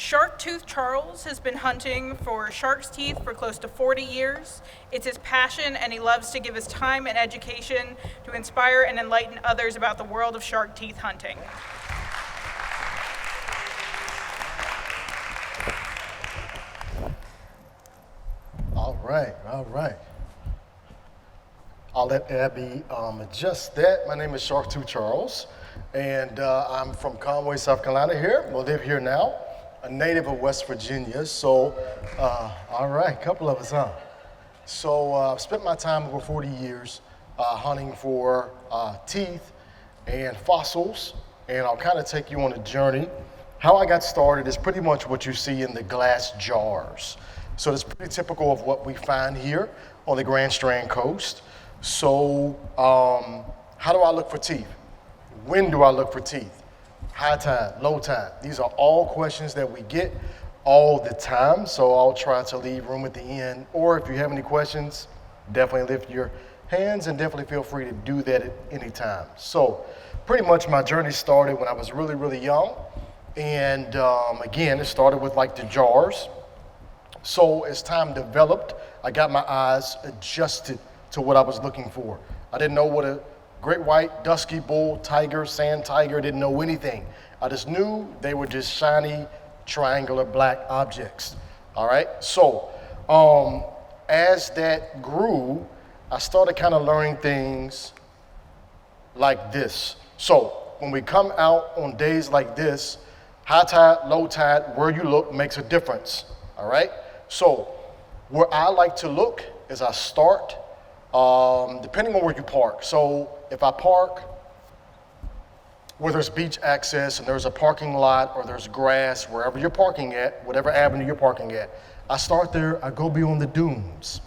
Shark-Tooth Charles has been hunting for shark's teeth for close to 40 years. It's his passion, and he loves to give his time and education to inspire and enlighten others about the world of shark teeth hunting. All right. I'll let Abby adjust that. My name is Shark-Tooth Charles, and I'm from Conway, South Carolina here. I live here now, a native of West Virginia. So, all right, a couple of us, huh? So I've spent my time over 40 years hunting for teeth and fossils, and I'll kind of take you on a journey. How I got started is pretty much what you see in the glass jars. So it's pretty typical of what we find here on the Grand Strand coast. So how do I look for teeth? When do I look for teeth? High tide, low tide. These are all questions that we get all the time. So I'll try to leave room at the end. Or if you have any questions, definitely lift your hands and definitely feel free to do that at any time. So pretty much my journey started when I was really, really young. And again, it started with like the jars. So as time developed, I got my eyes adjusted to what I was looking for. I didn't know what a great white, dusky bull, tiger, sand tiger, didn't know anything. I just knew they were just shiny, triangular black objects. All right, so as that grew, I started kind of learning things like this. So when we come out on days like this, high tide, low tide, where you look makes a difference. All right. So where I like to look is I start, depending on where you park. So if I park where there's beach access and there's a parking lot or there's grass, wherever you're parking at, whatever avenue you're parking at, I start there, I go beyond the dunes.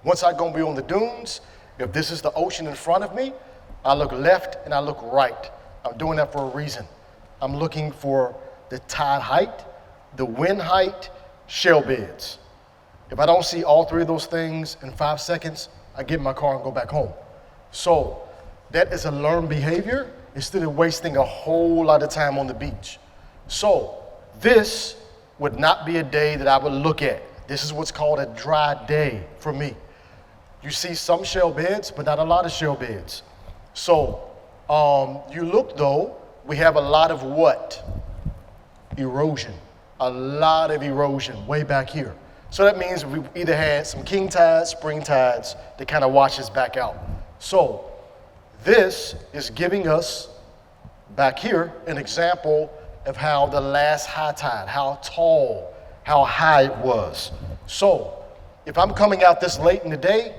Once I go beyond the dunes, if this is the ocean in front of me, I look left and I look right. I'm doing that for a reason. I'm looking for the tide height, the wind height, shell beds. If I don't see all three of those things in 5 seconds, I get in my car and go back home. So that is a learned behavior instead of wasting a whole lot of time on the beach. So this would not be a day that I would look at. This is what's called a dry day for me. You see some shell beds, but not a lot of shell beds. So you look though, we have a lot of what? Erosion. A lot of erosion way back here. So that means we either had some king tides, spring tides that kind of wash us back out. So this is giving us back here an example of how the last high tide, how tall, how high it was. So if I'm coming out this late in the day,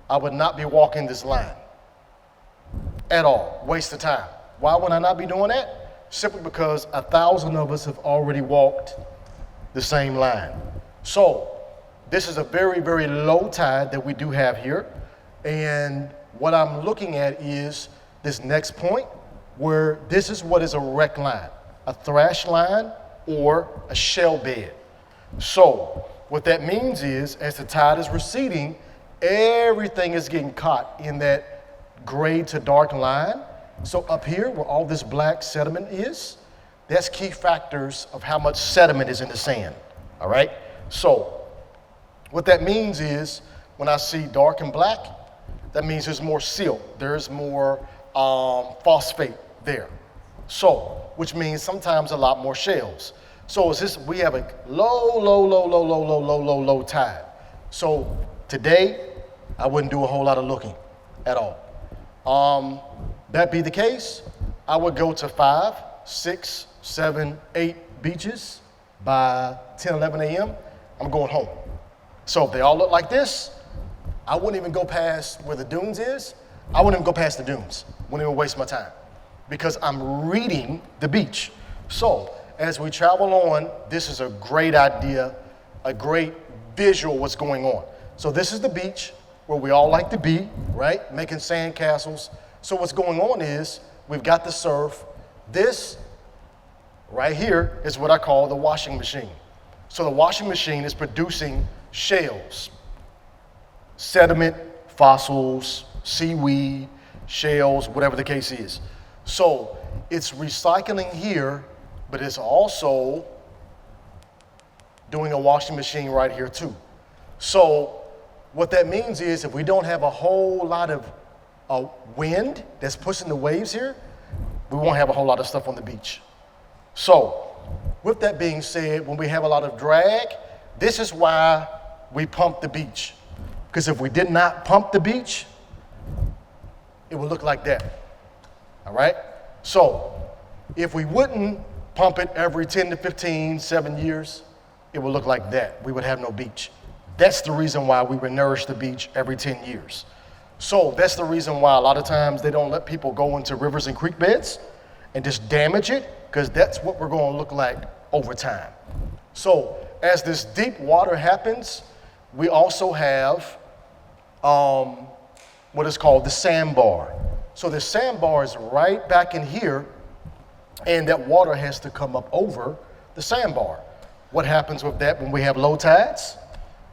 I would not be walking this line at all, waste of time. Why would I not be doing that? Simply because 1,000 of us have already walked the same line. So this is a very, very low tide that we do have here. And what I'm looking at is this next point where this is what is a wreck line, a thrash line or a shell bed. So what that means is as the tide is receding, everything is getting caught in that gray to dark line. So up here where all this black sediment is, that's key factors of how much sediment is in the sand, all right? So what that means is when I see dark and black, that means there's more silt, there's more phosphate there. So, which means sometimes a lot more shells. So it's this, we have a low tide. So today, I wouldn't do a whole lot of looking at all. That be the case, I would go to 5, 6, 7, 8 beaches by 10, 11 a.m. I'm going home. So if they all look like this, I wouldn't even go past where the dunes is. I wouldn't even go past the dunes. Wouldn't even waste my time because I'm reading the beach. So as we travel on, this is a great idea, a great visual what's going on. So this is the beach where we all like to be, right? Making sand castles. So what's going on is we've got the surf. This right here is what I call the washing machine. So the washing machine is producing shells, sediment, fossils, seaweed, shells, whatever the case is. So it's recycling here, but it's also doing a washing machine right here too. So what that means is if we don't have a whole lot of wind that's pushing the waves here, we won't have a whole lot of stuff on the beach. So with that being said, when we have a lot of drag, this is why we pump the beach. Because if we did not pump the beach, it would look like that. All right? So if we wouldn't pump it every 10 to 15, 7 years, it would look like that. We would have no beach. That's the reason why we would nourish the beach every 10 years. So that's the reason why a lot of times they don't let people go into rivers and creek beds and just damage it, because that's what we're going to look like over time. So as this deep water happens, we also have what is called the sandbar. So the sandbar is right back in here, and that water has to come up over the sandbar. What happens with that when we have low tides?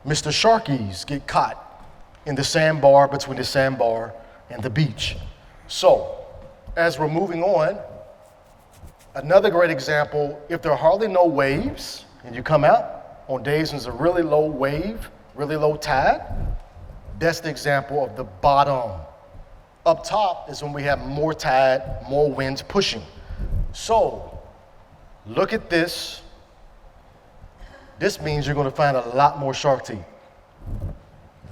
Mr. Sharkies get caught in the sandbar between the sandbar and the beach. So as we're moving on, another great example, if there are hardly no waves and you come out on days when there's a really low wave, really low tide, that's the example of the bottom. Up top is when we have more tide, more winds pushing. So look at this. This means you're going to find a lot more shark teeth.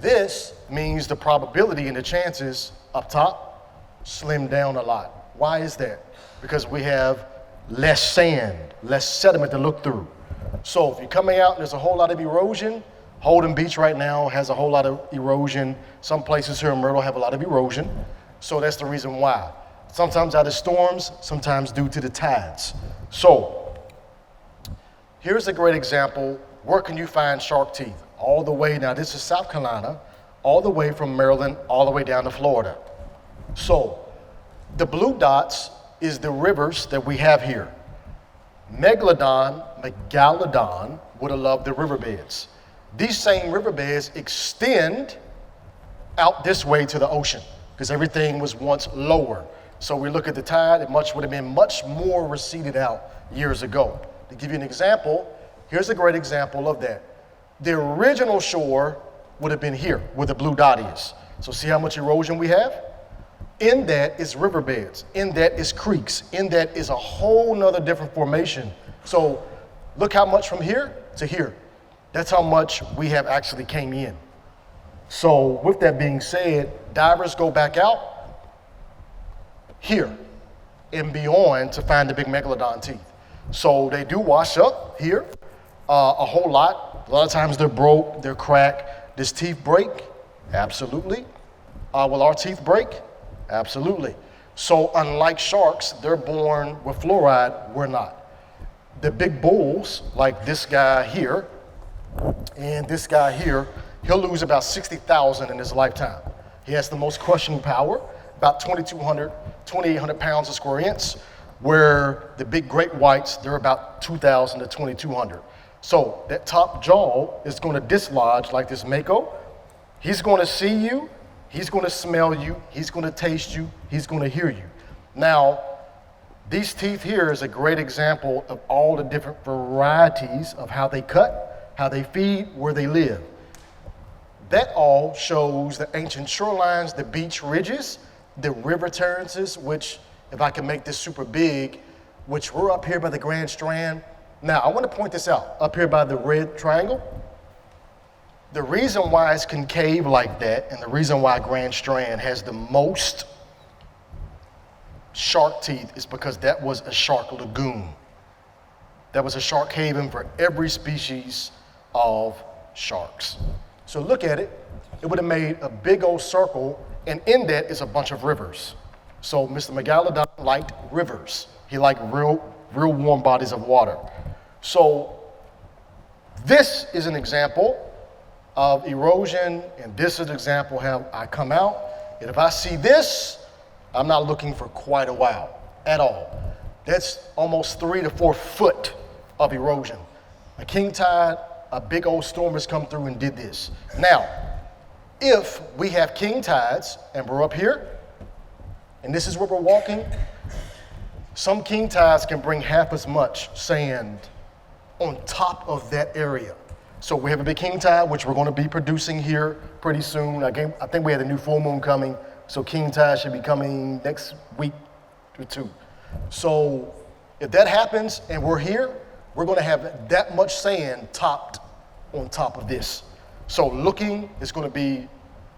This means the probability and the chances up top slim down a lot. Why is that? Because we have less sand, less sediment to look through. So if you're coming out and there's a whole lot of erosion, Holden Beach right now has a whole lot of erosion. Some places here in Myrtle have a lot of erosion. So that's the reason why. Sometimes out of storms, sometimes due to the tides. So here's a great example. Where can you find shark teeth? All the way, now this is South Carolina, all the way from Maryland, all the way down to Florida. So the blue dots is the rivers that we have here. Megalodon would have loved the riverbeds. These same riverbeds extend out this way to the ocean because everything was once lower. So we look at the tide, it would have been much more receded out years ago. To give you an example, here's a great example of that. The original shore would have been here where the blue dot is. So see how much erosion we have? In that is riverbeds, in that is creeks, in that is a whole nother different formation. So look how much from here to here. That's how much we have actually came in. So with that being said, divers go back out here and beyond to find the big megalodon teeth. So they do wash up here a whole lot. A lot of times they're broke, they're cracked. Does teeth break? Absolutely. Will our teeth break? Absolutely. So unlike sharks, they're born with fluoride, we're not. The big bulls, like this guy here, and this guy here, he'll lose about 60,000 in his lifetime. He has the most crushing power, about 2,800 pounds a square inch, where the big great whites, they're about 2,000 to 2,200. So that top jaw is going to dislodge like this mako. He's going to see you, he's going to smell you, he's going to taste you, he's going to hear you. Now, these teeth here is a great example of all the different varieties of how they cut, how they feed, where they live. That all shows the ancient shorelines, the beach ridges, the river terraces, which, if I can make this super big, which we're up here by the Grand Strand. Now, I want to point this out, up here by the red triangle. The reason why it's concave like that, and the reason why Grand Strand has the most shark teeth is because that was a shark lagoon. That was a shark haven for every species of sharks. So look at it. It would have made a big old circle, and in that is a bunch of rivers. So Mr. Megalodon liked rivers. He liked real warm bodies of water. So this is an example of erosion, and this is an example how I come out. And if I see this, I'm not looking for quite a while at all. That's almost 3 to 4 foot of erosion. A king tide, a big old storm has come through and did this. Now, if we have king tides and we're up here, and this is where we're walking, some king tides can bring half as much sand on top of that area. So we have a big king tide, which we're going to be producing here pretty soon. I think we have the new full moon coming, so king tide should be coming next week or two. So if that happens and we're here, we're going to have that much sand topped on top of this. So looking is going to be,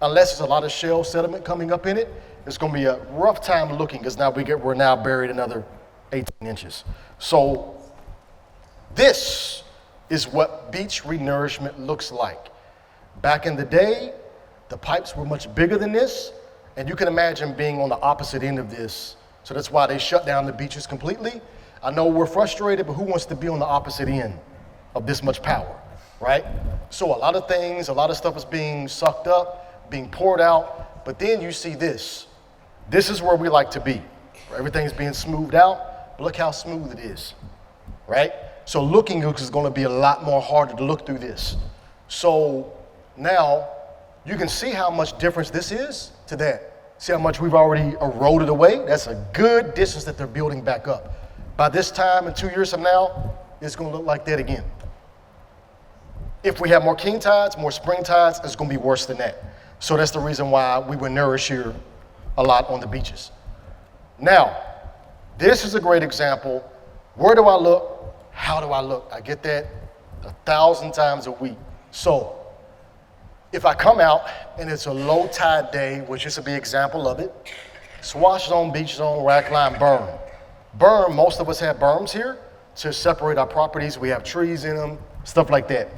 unless there's a lot of shell sediment coming up in it, it's going to be a rough time looking because we're now buried another 18 inches. So this is what beach renourishment looks like. Back in the day, the pipes were much bigger than this, and you can imagine being on the opposite end of this. So that's why they shut down the beaches completely. I know we're frustrated, but who wants to be on the opposite end of this much power, right? So a lot of stuff is being sucked up, being poured out, but then you see this. This is where we like to be. Everything's being smoothed out, but look how smooth it is, right? So looking is going to be a lot more harder to look through this. So now you can see how much difference this is to that. See how much we've already eroded away? That's a good distance that they're building back up. By this time, in 2 years from now, it's going to look like that again. If we have more king tides, more spring tides, it's going to be worse than that. So that's the reason why we would nourish here a lot on the beaches. Now, this is a great example. Where do I look? How do I look? I get that 1,000 times a week. So if I come out and it's a low tide day, which is a big example of it, swash zone, beach zone, rack line, berm. Berm, most of us have berms here to separate our properties. We have trees in them, stuff like that.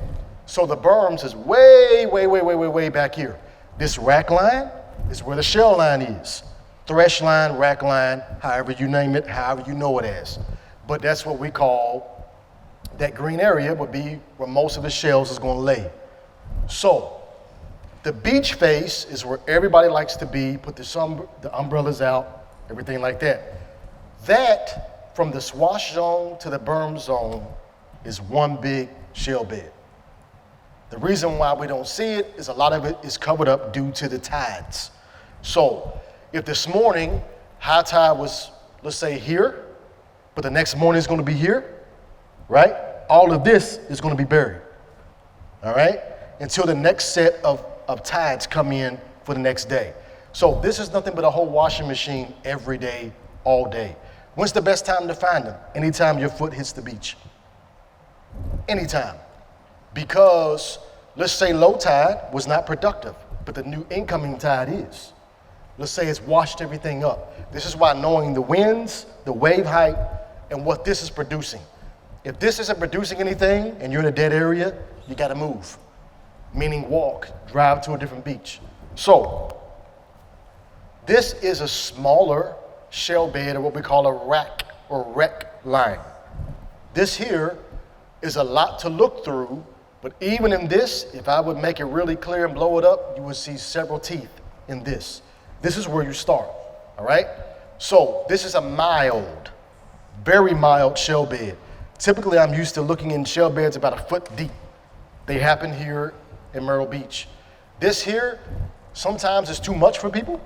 So the berms is way back here. This rack line is where the shell line is. Thresh line, rack line, however you name it, however you know it as. But that's what we call, that green area would be where most of the shells is going to lay. So the beach face is where everybody likes to be, put the umbrellas out, everything like that. That, from the swash zone to the berm zone, is one big shell bed. The reason why we don't see it is a lot of it is covered up due to the tides. So if this morning high tide was, let's say, here, but the next morning is going to be here, right? All of this is going to be buried, all right? Until the next set of tides come in for the next day. So this is nothing but a whole washing machine every day, all day. When's the best time to find them? Anytime your foot hits the beach. Anytime. Because let's say low tide was not productive, but the new incoming tide is. Let's say it's washed everything up. This is why knowing the winds, the wave height, and what this is producing. If this isn't producing anything and you're in a dead area, you gotta move. Meaning walk, drive to a different beach. So, this is a smaller shell bed, or what we call a rack or wreck line. This here is a lot to look through, but even in this, if I would make it really clear and blow it up, you would see several teeth in this. This is where you start, all right? So this is a mild, very mild shell bed. Typically, I'm used to looking in shell beds about a foot deep. They happen here in Myrtle Beach. This here, sometimes it's too much for people,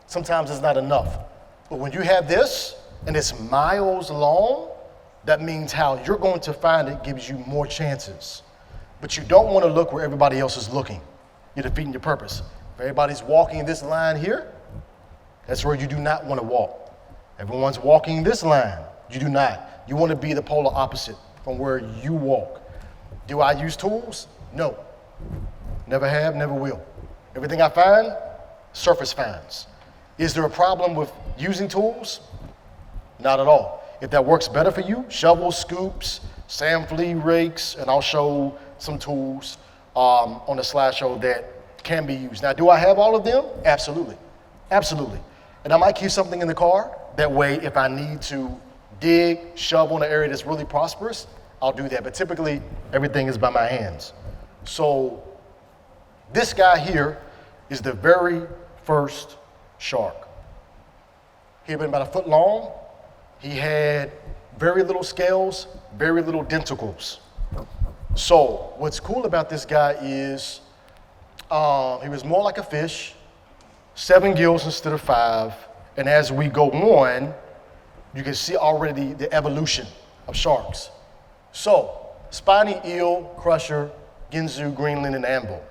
sometimes it's not enough. But when you have this, and it's miles long, that means how you're going to find it gives you more chances. But you don't want to look where everybody else is looking. You're defeating your purpose. If everybody's walking this line here, that's where you do not want to walk. Everyone's walking this line, you do not. You want to be the polar opposite from where you walk. Do I use tools? No. Never have, never will. Everything I find, surface finds. Is there a problem with using tools? Not at all. If that works better for you, shovels, scoops, sand flea rakes, and I'll show some tools on the slideshow that can be used. Now, do I have all of them? Absolutely. Absolutely. And I might keep something in the car. That way, if I need to dig, shovel in an area that's really prosperous, I'll do that. But typically, everything is by my hands. So this guy here is the very first shark. He had been about a foot long. He had very little scales, very little denticles. So what's cool about this guy is he was more like a fish, 7 gills instead of 5. And as we go on, you can see already the evolution of sharks. So spiny eel, crusher, ginsu, greenland, and amble.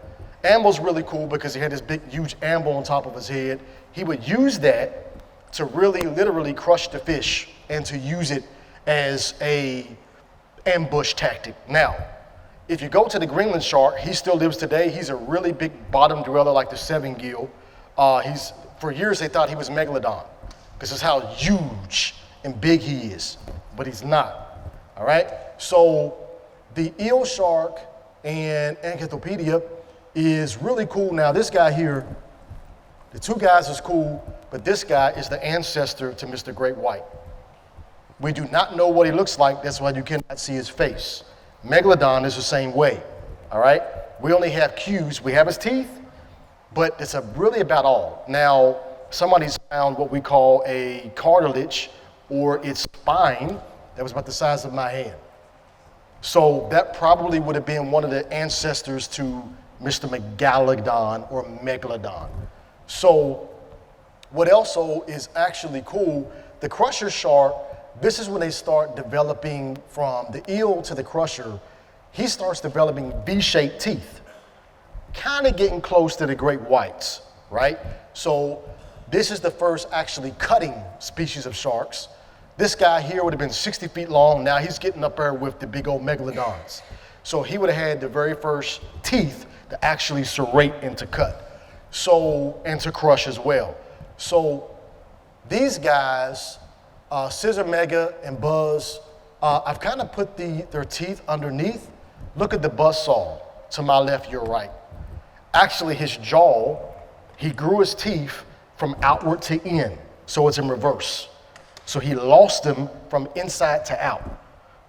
Amble's really cool because he had this big, huge amble on top of his head. He would use that to really, literally crush the fish and to use it as a ambush tactic. Now, if you go to the Greenland shark, he still lives today. He's a really big bottom dweller like the 7-gill. For years they thought he was megalodon because that's how huge and big he is, but he's not, all right? So the eel shark and Ankylopedia is really cool. Now this guy here, the two guys is cool, but this guy is the ancestor to Mr. Great White. We do not know what he looks like, that's why you cannot see his face. Megalodon is the same way, all right? We only have cues, we have his teeth, but it's really about all. Now, somebody's found what we call a cartilage or its spine that was about the size of my hand. So that probably would have been one of the ancestors to Mr. Megalodon or Megalodon. So what also is actually cool, the crusher shark, this is when they start developing from the eel to the crusher, he starts developing V-shaped teeth, kind of getting close to the great whites, right? So this is the first actually cutting species of sharks. This guy here would have been 60 feet long. Now he's getting up there with the big old megalodons. So he would have had the very first teeth to actually serrate and to cut, and to crush as well. So these guys, Scissor Mega and Buzz, I've kind of put their teeth underneath. Look at the buzzsaw to my left, your right. Actually, his jaw, he grew his teeth from outward to in, so it's in reverse. So he lost them from inside to out.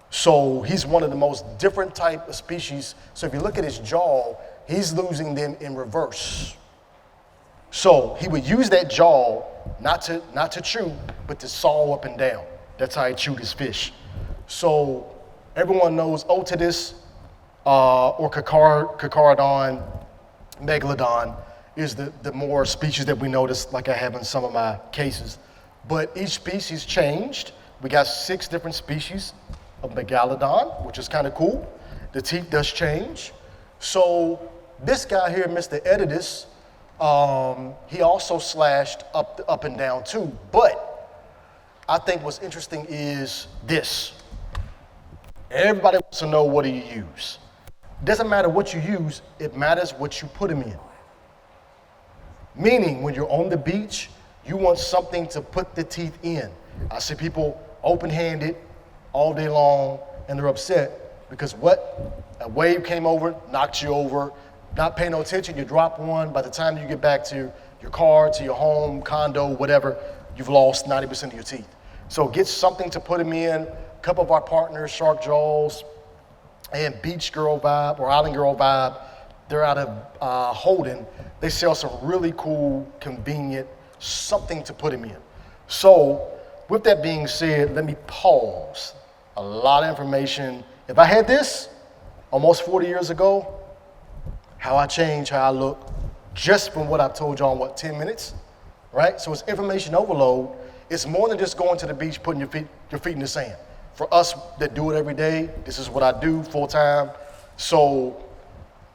So he's one of the most different type of species. So if you look at his jaw, he's losing them in reverse. So he would use that jaw not to chew, but to saw up and down. That's how he chewed his fish. So everyone knows Otodus or Carcharodon, Megalodon is the more species that we notice, like I have in some of my cases. But each species changed. We got 6 different species of Megalodon, which is kind of cool. The teeth does change. So this guy here, Mr. Edidus, he also slashed up and down too. But I think what's interesting is this. Everybody wants to know, what do you use? It doesn't matter what you use, it matters what you put them in. Meaning, when you're on the beach, you want something to put the teeth in. I see people open-handed all day long, and they're upset because a wave came over, knocked you over, not paying no attention, you drop one. By the time you get back to your car, to your home, condo, whatever, you've lost 90% of your teeth. So get something to put them in. A couple of our partners, Shark Jaws and Beach Girl Vibe or Island Girl Vibe, they're out of Holden. They sell some really cool, convenient, something to put them in. So with that being said, let me pause. A lot of information. If I had this almost 40 years ago, how I change, how I look, just from what I've told y'all in 10 minutes, right? So it's information overload. It's more than just going to the beach, putting your feet in the sand. For us that do it every day, this is what I do full time. So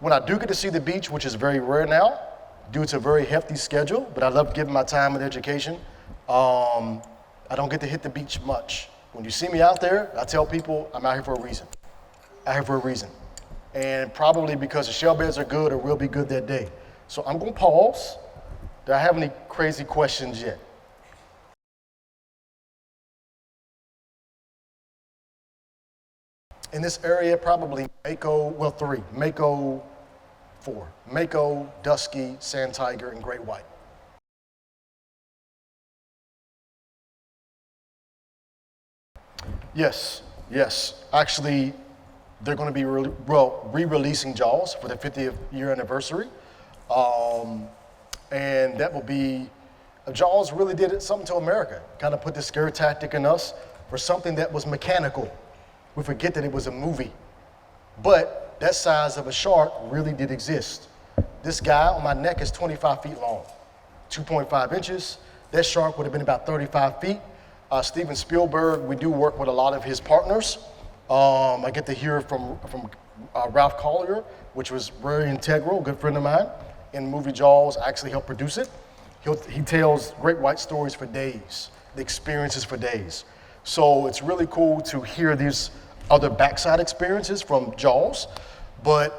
when I do get to see the beach, which is very rare now, due to a very hefty schedule, but I love giving my time and education, I don't get to hit the beach much. When you see me out there, I tell people I'm out here for a reason. Out here for a reason. And probably because the shell beds are good or will be good that day. So I'm gonna pause. Do I have any crazy questions yet? In this area, probably Mako, well, 3. Mako, 4. Mako, Dusky, Sand Tiger, and Great White. Yes. Actually, they're going to be re-releasing Jaws for the 50th year anniversary. And that will be, Jaws really did something to America, kind of put the scare tactic in us for something that was mechanical. We forget that it was a movie. But that size of a shark really did exist. This guy on my neck is 25 feet long, 2.5 inches. That shark would have been about 35 feet. Steven Spielberg, we do work with a lot of his partners. I get to hear from Ralph Collier, which was very integral, a good friend of mine. In the movie Jaws, I actually helped produce it. He tells great white stories for days, the experiences for days. So it's really cool to hear these other backside experiences from Jaws, but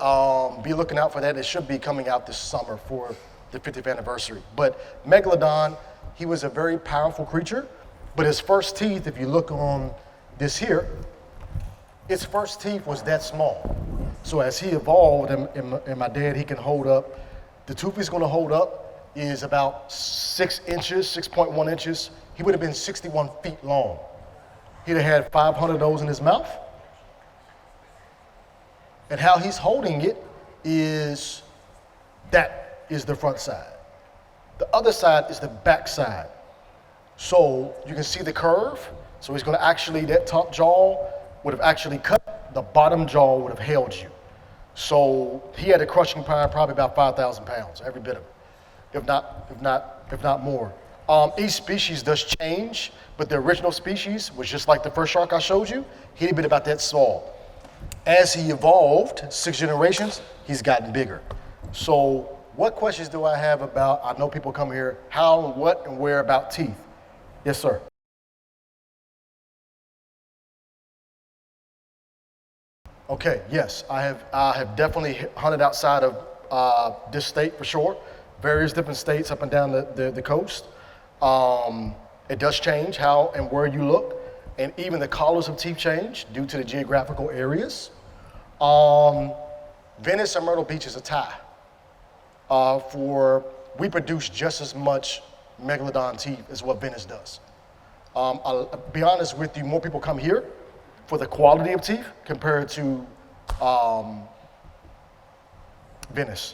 be looking out for that. It should be coming out this summer for the 50th anniversary. But Megalodon, he was a very powerful creature, but his first teeth, if you look on this here, his first teeth was that small. So as he evolved, and my dad, he can hold up, the tooth he's gonna hold up is about 6 inches, 6.1 inches. He would have been 61 feet long. He'd have had 500 of those in his mouth. And how he's holding it is, that is the front side. The other side is the back side. So you can see the curve. So he's gonna actually, that top jaw would have actually cut, the bottom jaw would have held you. So he had a crushing power probably about 5,000 pounds, every bit of it, if not more. Each species does change, but the original species was just like the first shark I showed you. He'd been about that small. As he evolved, 6 generations, he's gotten bigger. So what questions do I have about, I know people come here, how and what and where about teeth? Yes, sir. Okay, yes, I have definitely hunted outside of this state for sure, various different states up and down the coast. It does change how and where you look, and even the colors of teeth change due to the geographical areas. Venice and Myrtle Beach is a tie. We produce just as much megalodon teeth as what Venice does. I'll be honest with you, more people come here for the quality of teeth compared to Venice.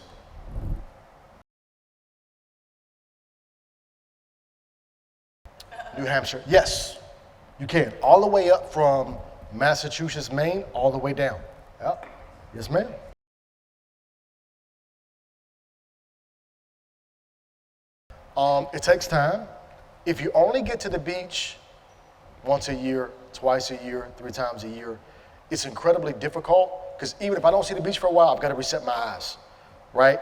New Hampshire, yes, you can. All the way up from Massachusetts, Maine, all the way down. Yep. Yes, ma'am. It takes time. If you only get to the beach once a year, twice a year, 3 times a year, it's incredibly difficult because even if I don't see the beach for a while, I've got to reset my eyes, right?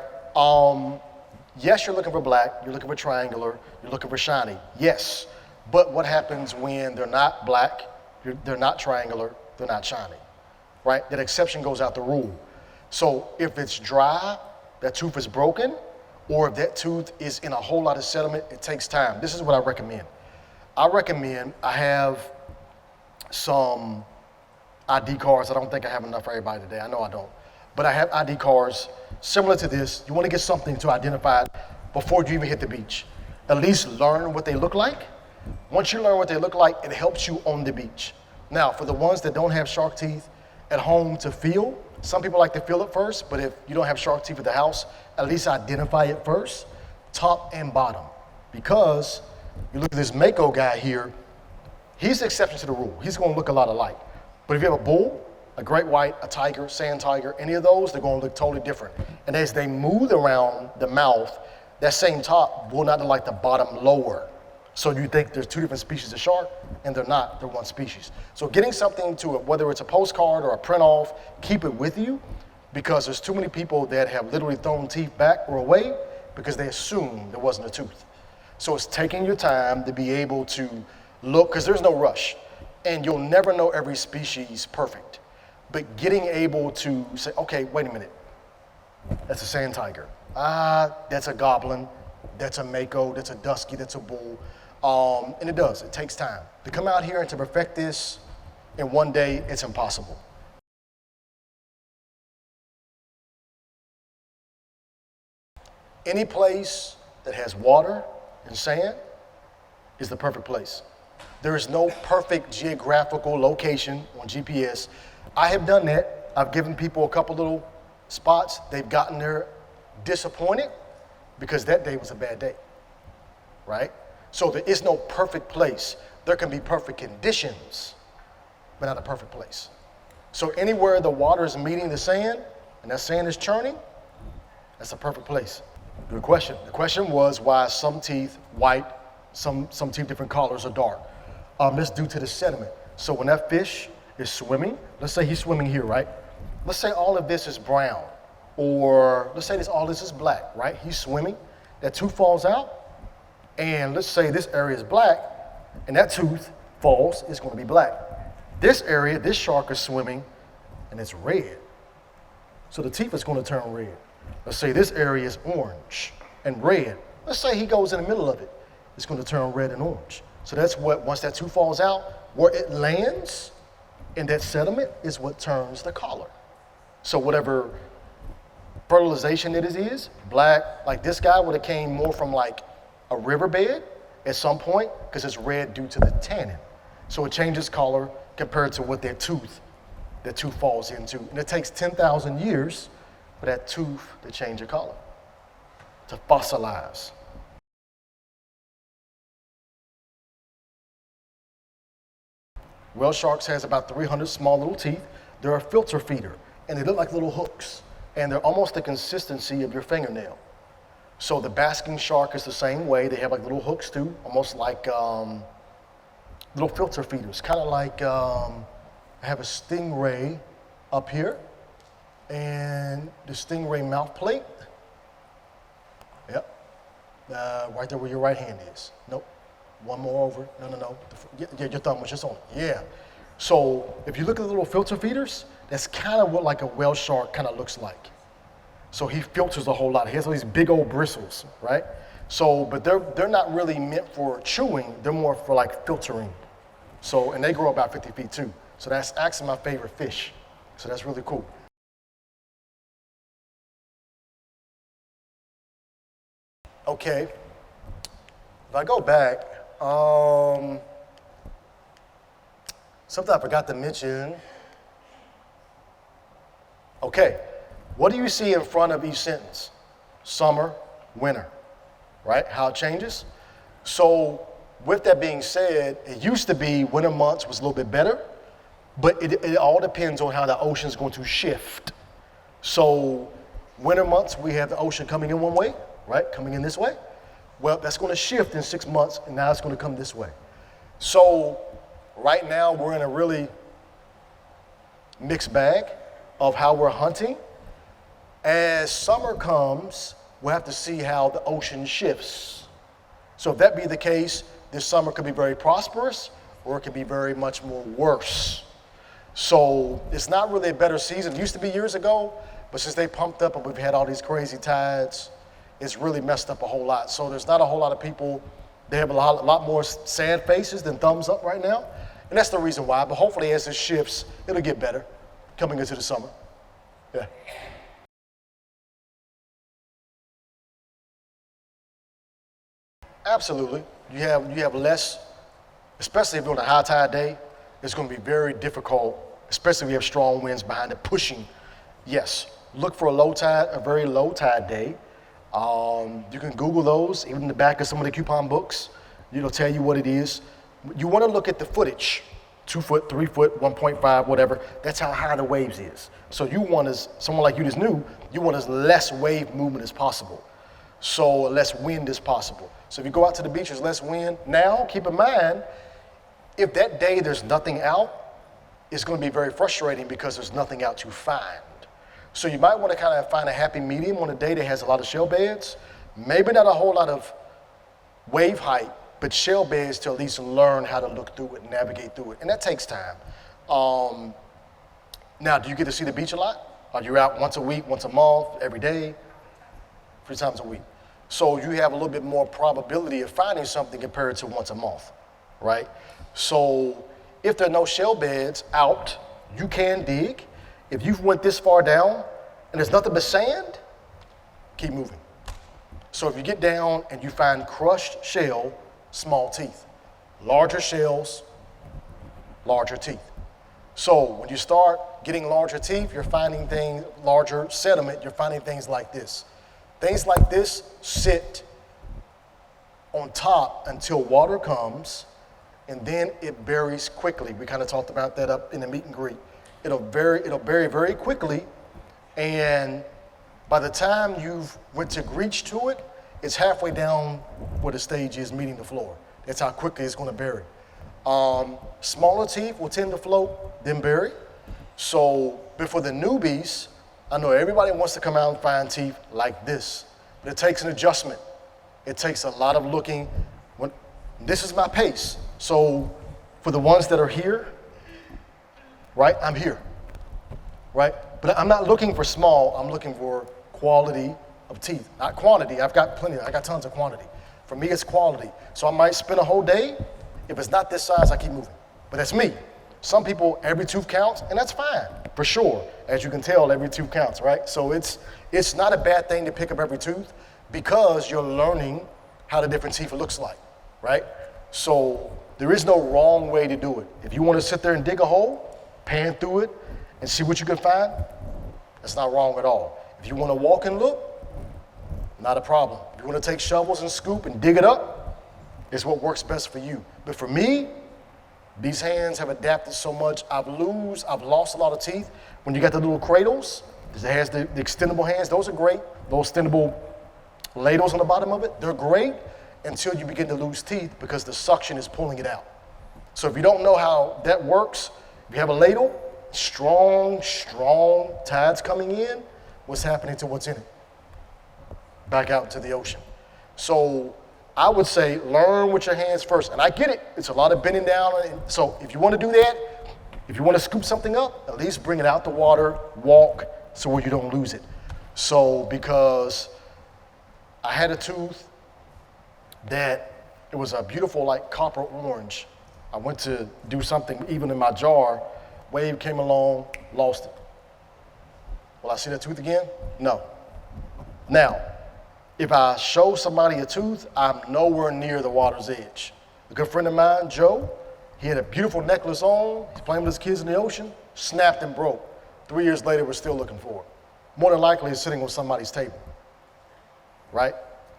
Yes, you're looking for black, you're looking for triangular, you're looking for shiny, yes. But what happens when they're not black, they're not triangular, they're not shiny, right? That exception goes out the rule. So if it's dry, that tooth is broken, or if that tooth is in a whole lot of sediment, it takes time. This is what I recommend. I have some ID cards. I don't think I have enough for everybody today. I know I don't. But I have ID cards similar to this. You want to get something to identify it before you even hit the beach. At least learn what they look like. Once you learn what they look like, it helps you on the beach. Now, for the ones that don't have shark teeth at home to feel, some people like to feel it first, but if you don't have shark teeth at the house, at least identify it first, top and bottom. Because you look at this Mako guy here, he's the exception to the rule. He's going to look a lot alike. But if you have a bull, a great white, a tiger, sand tiger, any of those, they're going to look totally different. And as they move around the mouth, that same top will not look like the bottom lower. So you think there's 2 different species of shark, and they're not, they're one species. So getting something to it, whether it's a postcard or a print off, keep it with you, because there's too many people that have literally thrown teeth back or away because they assumed there wasn't a tooth. So it's taking your time to be able to look, because there's no rush, and you'll never know every species perfect. But getting able to say, okay, wait a minute, that's a sand tiger. That's a goblin, that's a mako, that's a dusky, that's a bull. And it does, it takes time. To come out here and to perfect this in one day, it's impossible. Any place that has water and sand is the perfect place. There is no perfect geographical location on GPS. I have done that. I've given people a couple little spots. They've gotten there disappointed because that day was a bad day, right? So there is no perfect place. There can be perfect conditions, but not a perfect place. So anywhere the water is meeting the sand and that sand is churning, that's a perfect place. Good question. The question was why some teeth white, some teeth different colors are dark. That's due to the sediment. So when that fish is swimming. Let's say he's swimming here, right? Let's say all of this is brown, or let's say all this is black, right? He's swimming, that tooth falls out, and let's say this area is black, and that tooth falls, it's gonna be black. This area, this shark is swimming, and it's red. So the teeth is gonna turn red. Let's say this area is orange and red. Let's say he goes in the middle of it, it's gonna turn red and orange. So that's what, once that tooth falls out, where it lands in that sediment is what turns the color. So whatever fertilization it is, black, like this guy would have came more from like a riverbed at some point because it's red due to the tannin. So it changes color compared to what that tooth falls into. And it takes 10,000 years for that tooth to change a color, to fossilize. Whale sharks has about 300 small little teeth. They're a filter feeder, and they look like little hooks, and they're almost the consistency of your fingernail. So the basking shark is the same way. They have like little hooks too, almost like little filter feeders, kind of like I have a stingray up here, and the stingray mouth plate. Yep, right there where your right hand is. Nope. One more over. No. Yeah, your thumb was just on it. Yeah. So if you look at the little filter feeders, that's kind of what like a whale shark kind of looks like. So he filters a whole lot. He has all these big old bristles, right? So, but they're not really meant for chewing. They're more for like filtering. So, and they grow about 50 feet too. So that's actually my favorite fish. So that's really cool. Okay. If I go back, something I forgot to mention. Okay, what do you see in front of each sentence? Summer, winter, right? How it changes. So with that being said, it used to be winter months was a little bit better, but it all depends on how the ocean's going to shift. So winter months, we have the ocean coming in one way, right? Coming in this way. Well, that's going to shift in 6 months, and now it's going to come this way. So right now, we're in a really mixed bag of how we're hunting. As summer comes, we'll have to see how the ocean shifts. So if that be the case, this summer could be very prosperous, or it could be very much more worse. So it's not really a better season. It used to be years ago, but since they pumped up and we've had all these crazy tides, it's really messed up a whole lot. So there's not a whole lot of people. They have a lot more sad faces than thumbs up right now. And that's the reason why. But hopefully as it shifts, it'll get better coming into the summer. Yeah. Absolutely. You have less, especially if you're on a high tide day, it's going to be very difficult, especially if you have strong winds behind it pushing. Yes, look for a very low tide day. You can Google those, even in the back of some of the coupon books. It'll tell you what it is. You want to look at the footage, 2 foot, 3 foot, 1.5, whatever. That's how high the waves is. So you want, as someone like you that's new, you want as less wave movement as possible. So less wind as possible. So if you go out to the beach, there's less wind. Now, keep in mind, if that day there's nothing out, it's going to be very frustrating because there's nothing out to find. So you might want to kind of find a happy medium on a day that has a lot of shell beds. Maybe not a whole lot of wave height, but shell beds to at least learn how to look through it and navigate through it. And that takes time. Now, do you get to see the beach a lot? Are you out once a week, once a month, every day? 3 times a week. So you have a little bit more probability of finding something compared to once a month, right? So if there are no shell beds out, you can dig. If you've went this far down and there's nothing but sand, keep moving. So if you get down and you find crushed shell, small teeth. Larger shells, larger teeth. So when you start getting larger teeth, you're finding things, larger sediment, you're finding things like this. Things like this sit on top until water comes, and then it buries quickly. We kind of talked about that up in the meet and greet. It'll bury very quickly, and by the time you've went to reach to it, it's halfway down where the stage is meeting the floor. That's how quickly it's going to bury. Smaller teeth will tend to float than bury. So, but for the newbies, I know everybody wants to come out and find teeth like this, but it takes an adjustment. It takes a lot of looking. This is my pace. So for the ones that are here, right, I'm here, right? But I'm not looking for small, I'm looking for quality of teeth, not quantity. I've got plenty, I got tons of quantity. For me, it's quality. So I might spend a whole day. If it's not this size, I keep moving. But that's me. Some people, every tooth counts, and that's fine, for sure. As you can tell, every tooth counts, right? So it's not a bad thing to pick up every tooth because you're learning how the different teeth looks like, right? So there is no wrong way to do it. If you want to sit there and dig a hole, pan through it, and see what you can find, that's not wrong at all. If you want to walk and look, not a problem. If you want to take shovels and scoop and dig it up, it's what works best for you. But for me, these hands have adapted so much. I've lost a lot of teeth. When you got the little cradles, it has the extendable hands. Those are great. Those extendable ladles on the bottom of it, they're great until you begin to lose teeth because the suction is pulling it out. So if you don't know how that works, if you have a ladle, strong tides coming in, what's happening to what's in it? Back out into the ocean. So I would say learn with your hands first. And I get it, it's a lot of bending down. So if you want to do that, if you want to scoop something up, at least bring it out the water, walk, so where you don't lose it. So because I had a tooth that it was a beautiful like copper orange. I went to do something even in my jar, wave came along, lost it. Will I see that tooth again? No. Now, if I show somebody a tooth, I'm nowhere near the water's edge. A good friend of mine, Joe, he had a beautiful necklace on, he's playing with his kids in the ocean, snapped and broke. 3 years later, we're still looking for it. More than likely, it's sitting on somebody's table, right?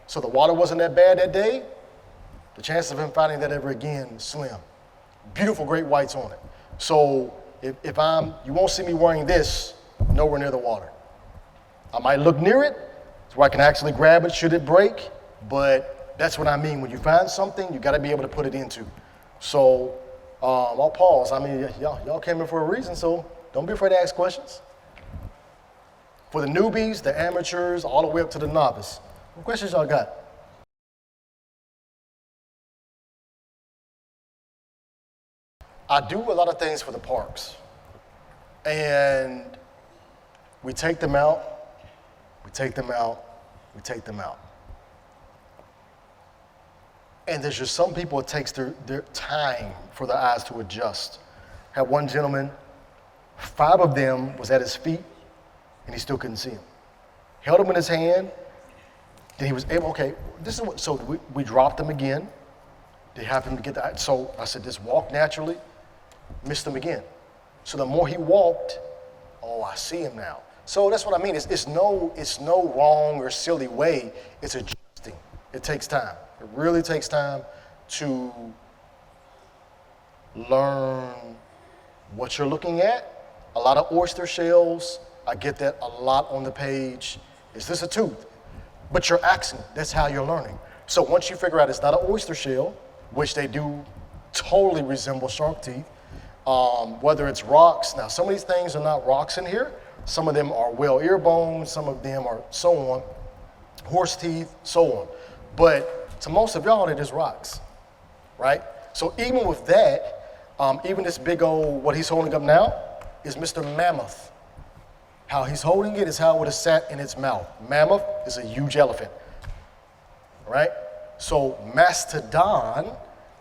So the water wasn't that bad that day. The chances of him finding that ever again is slim. Beautiful great whites on it. So if you won't see me wearing this nowhere near the water. I might look near it, so I can actually grab it should it break, but that's what I mean. When you find something, you gotta be able to put it into. So I'll pause. I mean, y'all came in for a reason, so don't be afraid to ask questions. For the newbies, the amateurs, all the way up to the novice. What questions y'all got? I do a lot of things for the parks. And we take them out, we take them out, we take them out. And there's just some people, it takes their time for their eyes to adjust. I had one gentleman, 5 of them was at his feet, and he still couldn't see them. Held them in his hand, then he was able, okay, this is what, so we dropped them again. They have him to get that, so I said, just walk naturally, missed them again. So the more he walked, oh, I see him now. So that's what I mean, it's no wrong or silly way, it's adjusting. It takes time. It really takes time to learn what you're looking at. A lot of oyster shells, I get that a lot on the page. Is this a tooth? But you're asking, that's how you're learning. So once you figure out it's not an oyster shell, which they do totally resemble shark teeth, whether it's rocks, now some of these things are not rocks in here, some of them are whale ear bones, some of them are so on, horse teeth, so on. But to most of y'all, they're just rocks, right? So even with that, even this big old, what he's holding up now, is Mr. Mammoth. How he's holding it is how it would have sat in its mouth. Mammoth is a huge elephant, right? So mastodon,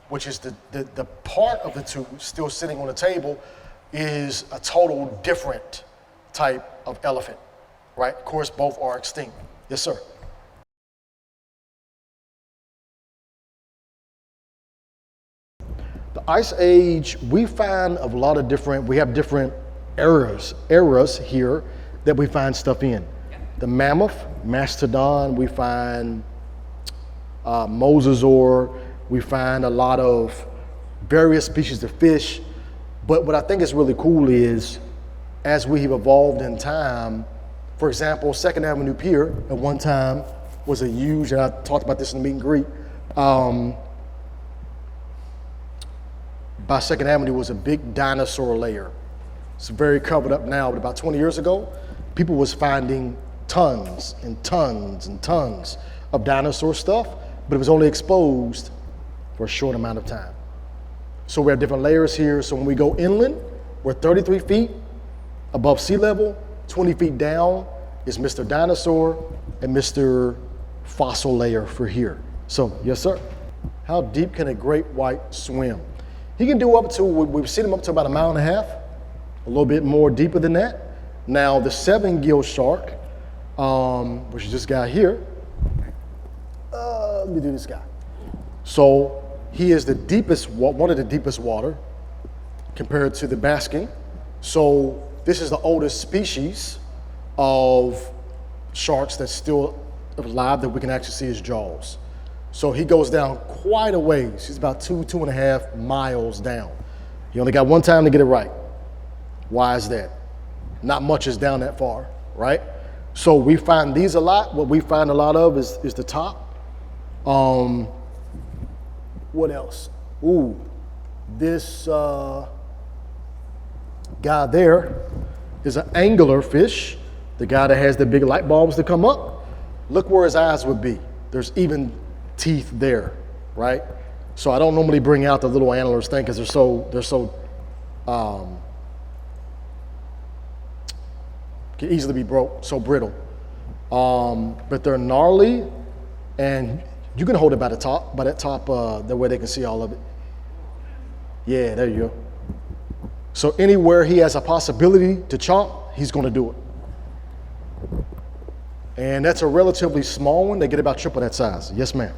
which is the part of the tooth still sitting on the table, is a total different type of elephant, right? Of course, both are extinct. Yes, sir. The Ice Age, we find a lot of different, we have different eras here that we find stuff in. The mammoth, mastodon, we find mosasaur, we find a lot of various species of fish. But what I think is really cool is, as we have evolved in time, for example, Second Avenue Pier at one time was a huge, and I talked about this in the meet and greet, by 2nd Avenue was a big dinosaur lair. It's very covered up now, but about 20 years ago, people was finding tons and tons and tons of dinosaur stuff, but it was only exposed for a short amount of time. So we have different layers here. So when we go inland, we're 33 feet above sea level. 20 feet down is Mr. Dinosaur and Mr. Fossil layer for here. So, yes, sir. How deep can a great white swim? He can do up to, we've seen him up to about 1.5 miles, a little bit more deeper than that. Now, the 7-gill shark, which is this guy here, let me do this guy. So, he is the deepest, one of the deepest water compared to the basking. So, this is the oldest species of sharks that's still alive that we can actually see his jaws. So he goes down quite a ways. He's about 2.5 miles down. He only got one time to get it right. Why is that? Not much is down that far, right? So we find these a lot. What we find a lot of is the top. What else? Ooh, this guy there is an angler fish, the guy that has the big light bulbs that come up. Look where his eyes would be. There's even teeth there, right? So I don't normally bring out the little antlers thing because they're so can easily be broke, so brittle. But they're gnarly, and you can hold it by that top, the way they can see all of it. Yeah, there you go. So anywhere he has a possibility to chomp, he's going to do it. And that's a relatively small one. They get about triple that size. Yes, ma'am.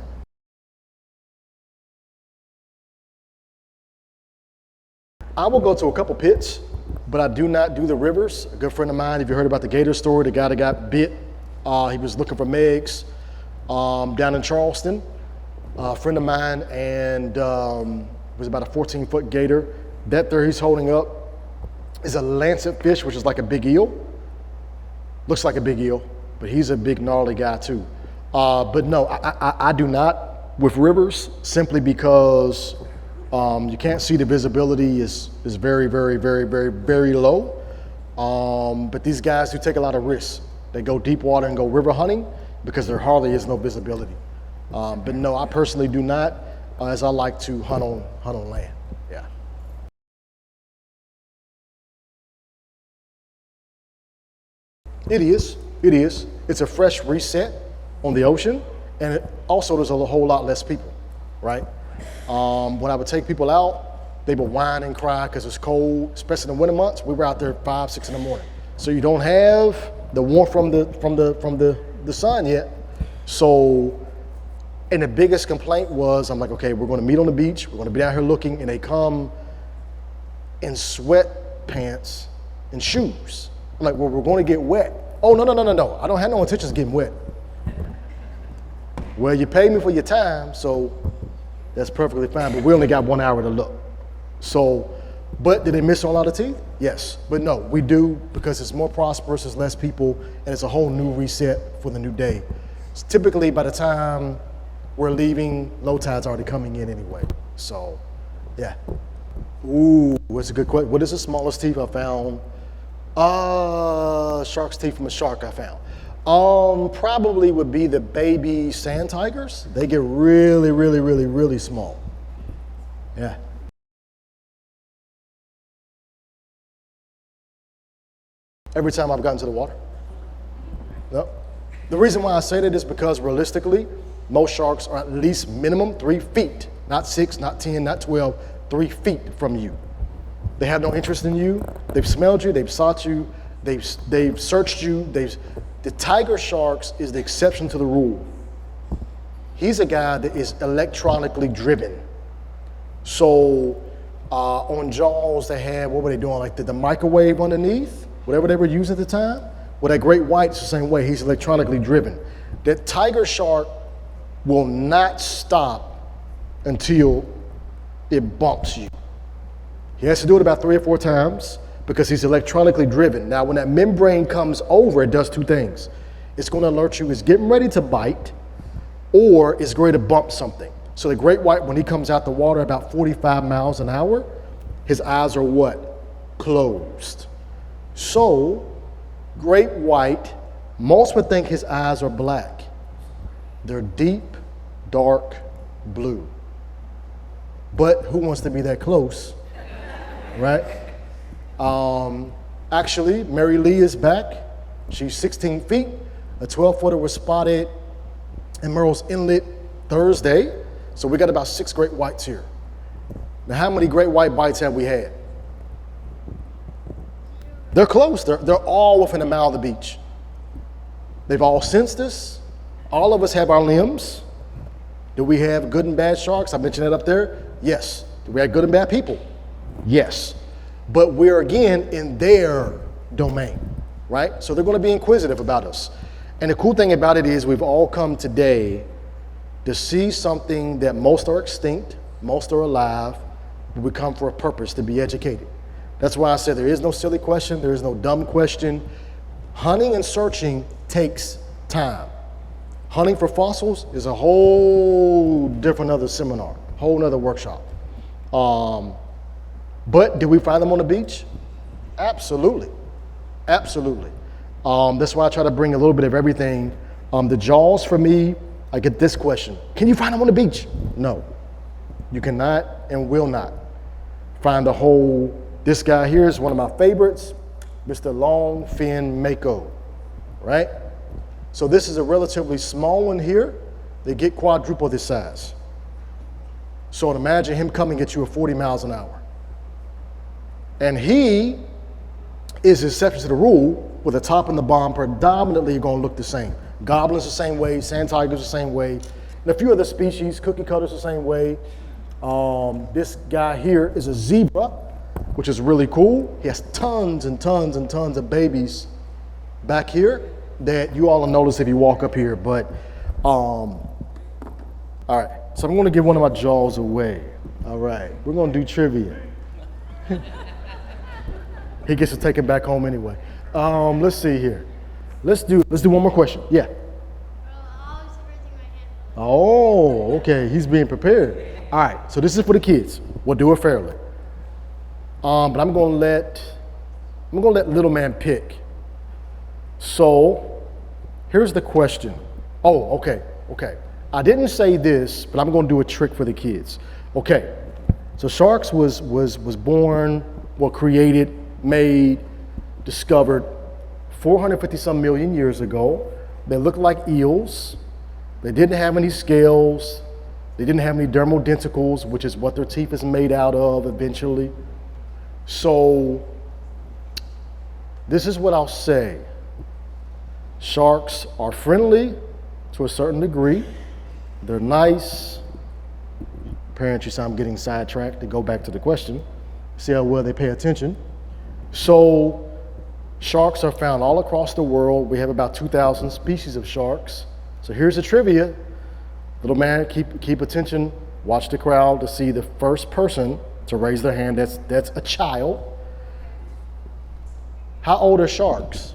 I will go to a couple pits, but I do not do the rivers. A good friend of mine, if you heard about the gator story, the guy that got bit, he was looking for Megs down in Charleston. A friend of mine, and it was about a 14-foot gator. That there he's holding up is a lancet fish, which is like a big eel. Looks like a big eel, but he's a big gnarly guy too. But no, I do not with rivers, simply because you can't see, the visibility is very, very, very, very, very low. But these guys do take a lot of risks. They go deep water and go river hunting because there hardly is no visibility. But no, I personally do not, as I like to hunt on land. Yeah. It is. It's a fresh reset on the ocean, and it also there's a whole lot less people, right? When I would take people out, they would whine and cry because it's cold, especially in the winter months. We were out there 5, 6 in the morning, so you don't have the warmth from the sun yet. So, and the biggest complaint was, I'm like, okay, we're going to meet on the beach. We're going to be out here looking, and they come in sweatpants and shoes. I'm like, well, we're going to get wet. Oh, no. I don't have no intentions of getting wet. Well, you paid me for your time, so that's perfectly fine, but we only got 1 hour to look. So, but did they miss on a lot of teeth? Yes, but no, we do, because it's more prosperous, there's less people, and it's a whole new reset for the new day. It's typically by the time we're leaving, low tide's already coming in anyway. So, yeah. Ooh, that's a good question. What is the smallest teeth I found? Shark's teeth from a shark I found. Probably would be the baby sand tigers. They get really, really, really, really small. Yeah. Every time I've gotten to the water. No. The reason why I say that is because realistically, most sharks are at least minimum 3 feet, not 6, not 10, not 12, 3 feet from you. They have no interest in you. They've smelled you. They've sought you. They've searched you. The tiger sharks is the exception to the rule. He's a guy that is electronically driven. So on Jaws, they had, what were they doing? Like the microwave underneath, whatever they were using at the time. Well, that great white's the same way. He's electronically driven. That tiger shark will not stop until it bumps you. He has to do it about 3 or 4 times because he's electronically driven. Now, when that membrane comes over, it does 2 things. It's going to alert you it's getting ready to bite, or it's going to bump something. So the great white, when he comes out the water about 45 miles an hour, his eyes are what? Closed. So, great white, most would think his eyes are black. They're deep, dark blue. But who wants to be that close, right? Actually, Mary Lee is back. She's 16 feet. A 12-footer was spotted in Myrtle's Inlet Thursday. So we got about 6 great whites here. Now, how many great white bites have we had? They're close. They're all within a mile of the beach. They've all sensed us. All of us have our limbs. Do we have good and bad sharks? I mentioned that up there. Yes. Do we have good and bad people? Yes. But we're again in their domain, right? So they're going to be inquisitive about us. And the cool thing about it is we've all come today to see something that most are extinct, most are alive, but we come for a purpose, to be educated. That's why I said there is no silly question, there is no dumb question. Hunting and searching takes time. Hunting for fossils is a whole different other seminar, whole other workshop. But did we find them on the beach? Absolutely, absolutely. That's why I try to bring a little bit of everything. The jaws for me, I get this question. Can you find them on the beach? No, you cannot and will not find the whole. This guy here is one of my favorites, Mr. Longfin Mako, right? So this is a relatively small one here. They get quadruple this size. So imagine him coming at you at 40 miles an hour. And he is the exception to the rule, with the top and the bottom predominantly going to look the same. Goblins the same way, sand tigers the same way, and a few other species, cookie cutters the same way. This guy here is a zebra, which is really cool. He has tons and tons and tons of babies back here that you all will notice if you walk up here. But, all right, so I'm going to give one of my jaws away. All right, we're going to do trivia. He gets to take it back home anyway. Let's see here. Let's do one more question. Yeah. Oh, okay. He's being prepared. All right. So this is for the kids. We'll do it fairly. But I'm gonna let little man pick. So here's the question. Oh, okay. I didn't say this, but I'm gonna do a trick for the kids. Okay. So sharks was born, created, made, discovered 450 some million years ago. They looked like eels. They didn't have any scales. They didn't have any dermal denticles, which is what their teeth is made out of eventually. So this is what I'll say. Sharks are friendly to a certain degree. They're nice. Apparently, so I'm getting sidetracked to go back to the question. See how well they pay attention. So sharks are found all across the world. We have about 2,000 species of sharks. So here's the trivia. Little man, keep attention. Watch the crowd to see the first person to raise their hand. That's a child. How old are sharks?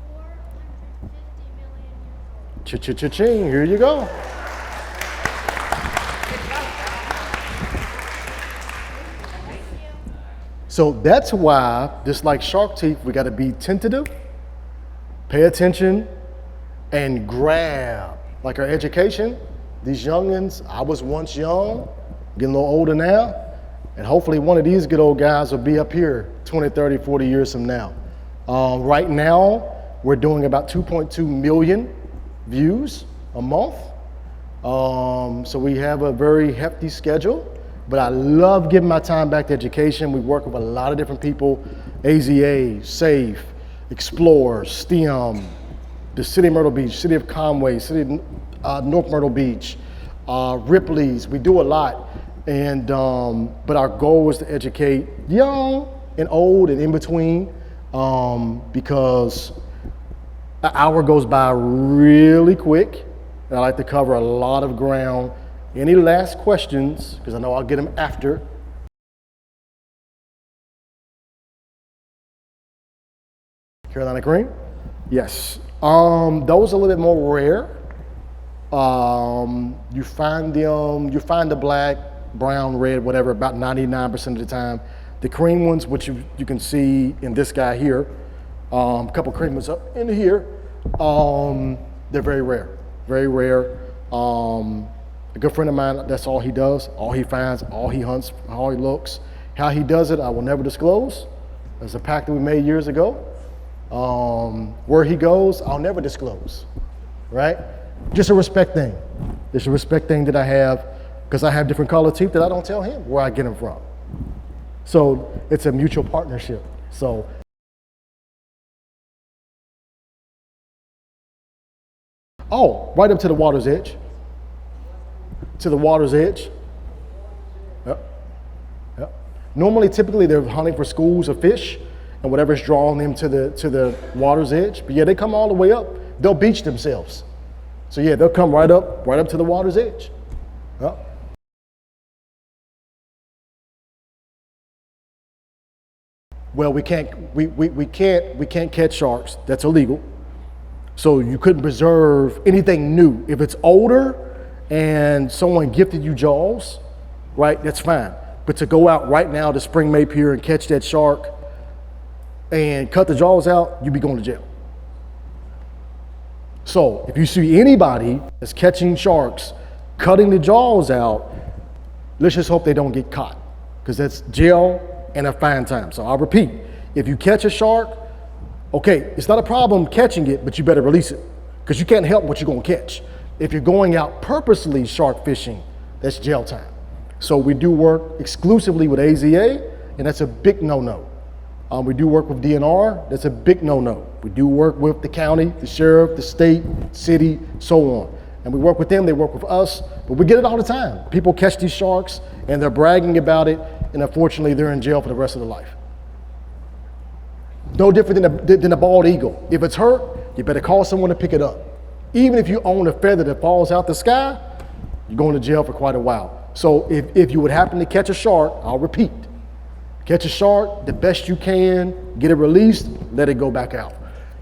450 million years old. Cha-cha-cha-ching, here you go. So that's why, just like shark teeth, we gotta be tentative, pay attention, and grab. Like our education, these youngins, I was once young, getting a little older now, and hopefully one of these good old guys will be up here 20, 30, 40 years from now. Right now, we're doing about 2.2 million views a month. So we have a very hefty schedule, but I love giving my time back to education. We work with a lot of different people, AZA, SAFE, Explore, STEM, the City of Myrtle Beach, City of Conway, City of North Myrtle Beach, Ripley's. We do a lot, and but our goal is to educate young and old and in between, because an hour goes by really quick, and I like to cover a lot of ground. Any last questions? Because I know I'll get them after. Carolina cream? Yes. Those are a little bit more rare. You find them, you find the black, brown, red, whatever, about 99% of the time. The cream ones, which you can see in this guy here, a couple cream ones up in here, they're very rare, very rare. A good friend of mine, that's all he does, all he finds, all he hunts, all he looks. How he does it, I will never disclose. There's a pact that we made years ago. Where he goes, I'll never disclose, right? Just a respect thing. It's a respect thing that I have, because I have different color teeth that I don't tell him where I get them from. So it's a mutual partnership. So. Oh, right up to the water's edge. To the water's edge. Yep. Yep. Normally, typically, they're hunting for schools of fish and whatever's drawing them to the water's edge. But yeah, they come all the way up. They'll beach themselves. So yeah, they'll come right up to the water's edge. Yep. Well, we can't catch sharks. That's illegal. So you couldn't preserve anything new. If it's older and someone gifted you jaws, right, that's fine. But to go out right now to Spring May Pier and catch that shark and cut the jaws out, you'd be going to jail. So if you see anybody that's catching sharks, cutting the jaws out, let's just hope they don't get caught, because that's jail and a fine time. So I'll repeat, if you catch a shark, okay, it's not a problem catching it, but you better release it, because you can't help what you're gonna catch. If you're going out purposely shark fishing, that's jail time. So we do work exclusively with AZA, and that's a big no-no. We do work with DNR, that's a big no-no. We do work with the county, the sheriff, the state, city, so on. And we work with them, they work with us, but we get it all the time. People catch these sharks and they're bragging about it, and unfortunately they're in jail for the rest of their life. No different than a bald eagle. If it's hurt, you better call someone to pick it up. Even if you own a feather that falls out the sky, you're going to jail for quite a while. So if you would happen to catch a shark, I'll repeat, catch a shark the best you can, get it released, let it go back out.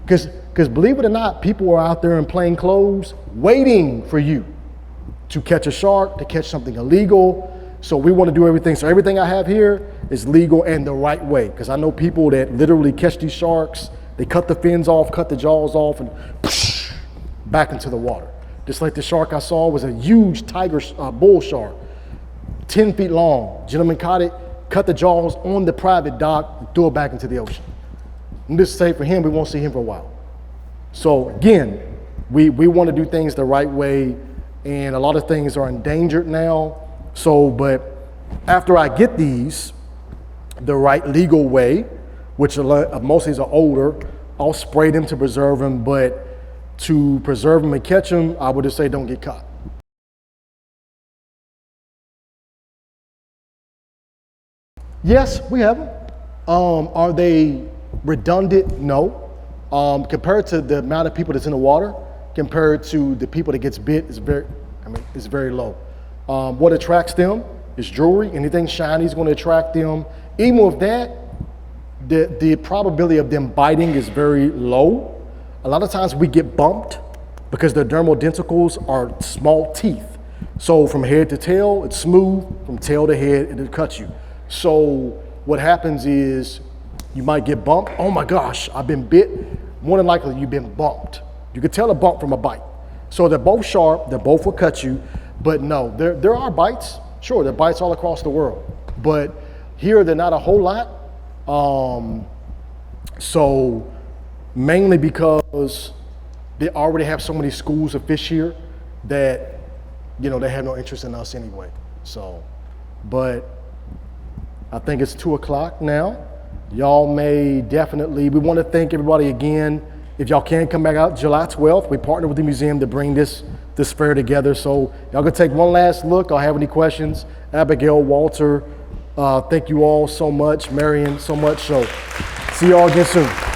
Because believe it or not, people are out there in plain clothes waiting for you to catch a shark, to catch something illegal. So we want to do everything. So everything I have here is legal and the right way. Because I know people that literally catch these sharks, they cut the fins off, cut the jaws off, and whoosh, back into the water. Just like the shark I saw was a huge tiger, bull shark, 10 feet long. Gentleman caught it, cut the jaws on the private dock, and threw it back into the ocean. And this is safe for him, we won't see him for a while. So again, we want to do things the right way, and a lot of things are endangered now. So, but after I get these the right legal way, which most of these are older, I'll spray them to preserve them, but to preserve them and catch them, I would just say don't get caught. Yes, we have them. Are they redundant? No. Compared to the amount of people that's in the water, compared to the people that gets bit, it's very low. What attracts them is jewelry. Anything shiny is going to attract them. Even with that, the probability of them biting is very low. A lot of times we get bumped because their dermal denticles are small teeth. So from head to tail, it's smooth. From tail to head, it'll cut you. So what happens is you might get bumped. Oh my gosh, I've been bit. More than likely, you've been bumped. You can tell a bump from a bite. So they're both sharp. They both will cut you. But no, there are bites. Sure, there are bites all across the world. But here, they're not a whole lot. So mainly because they already have so many schools of fish here that, you know, they have no interest in us anyway. So, but I think it's 2 o'clock now. Y'all may definitely, we want to thank everybody again. If y'all can come back out July 12th, we partner with the museum to bring this fair together. So y'all gonna take one last look. I'll have any questions. Abigail, Walter, thank you all so much. Marion, so much. So see y'all again soon.